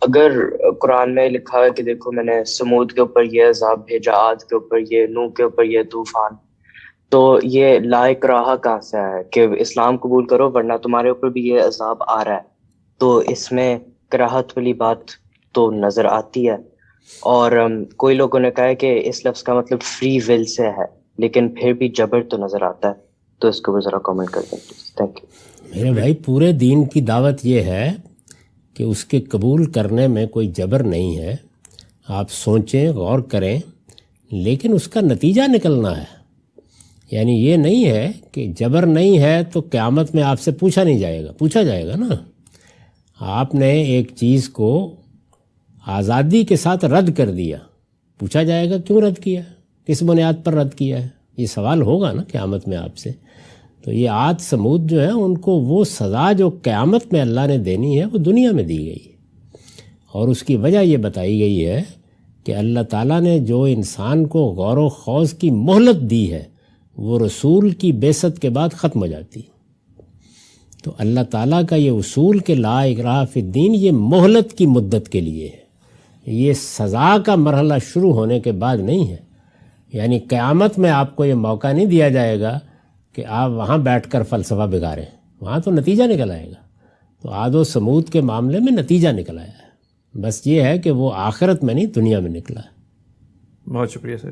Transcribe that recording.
اگر قرآن میں لکھا ہے کہ دیکھو میں نے سمود کے اوپر یہ عذاب بھیجا، عاد کے اوپر یہ، نوح کے اوپر یہ طوفان، تو یہ لا اکراہ کہاں سے ہے کہ اسلام قبول کرو ورنہ تمہارے اوپر بھی یہ عذاب آ رہا ہے؟ تو اس میں کراہت والی بات تو نظر آتی ہے. اور کوئی لوگوں نے کہا ہے کہ اس لفظ کا مطلب فری ول سے ہے، لیکن پھر بھی جبر تو نظر آتا ہے. تو اس کو بھی ذرا کامنٹ کر دیں پلیز. Thank you. میرے بھائی، پورے دین کی دعوت یہ ہے کہ اس کے قبول کرنے میں کوئی جبر نہیں ہے. آپ سوچیں، غور کریں، لیکن اس کا نتیجہ نکلنا ہے. یعنی یہ نہیں ہے کہ جبر نہیں ہے تو قیامت میں آپ سے پوچھا نہیں جائے گا. پوچھا جائے گا نا. آپ نے ایک چیز کو آزادی کے ساتھ رد کر دیا، پوچھا جائے گا کیوں رد کیا، کس بنیاد پر رد کیا ہے. یہ سوال ہوگا نا قیامت میں آپ سے. تو یہ عاد سمود جو ہے، ان کو وہ سزا جو قیامت میں اللہ نے دینی ہے وہ دنیا میں دی گئی ہے. اور اس کی وجہ یہ بتائی گئی ہے کہ اللہ تعالیٰ نے جو انسان کو غور و خوض کی مہلت دی ہے وہ رسول کی بعثت کے بعد ختم ہو جاتی. تو اللہ تعالیٰ کا یہ اصول کہ لا اکراہ فی الدین، یہ مہلت کی مدت کے لیے ہے، یہ سزا کا مرحلہ شروع ہونے کے بعد نہیں ہے. یعنی قیامت میں آپ کو یہ موقع نہیں دیا جائے گا کہ آپ وہاں بیٹھ کر فلسفہ بگاریں، وہاں تو نتیجہ نکل آئے گا. تو عاد و سمود کے معاملے میں نتیجہ نکل آیا ہے. بس یہ ہے کہ وہ آخرت میں نہیں، دنیا میں نکلا ہے. بہت شکریہ سر.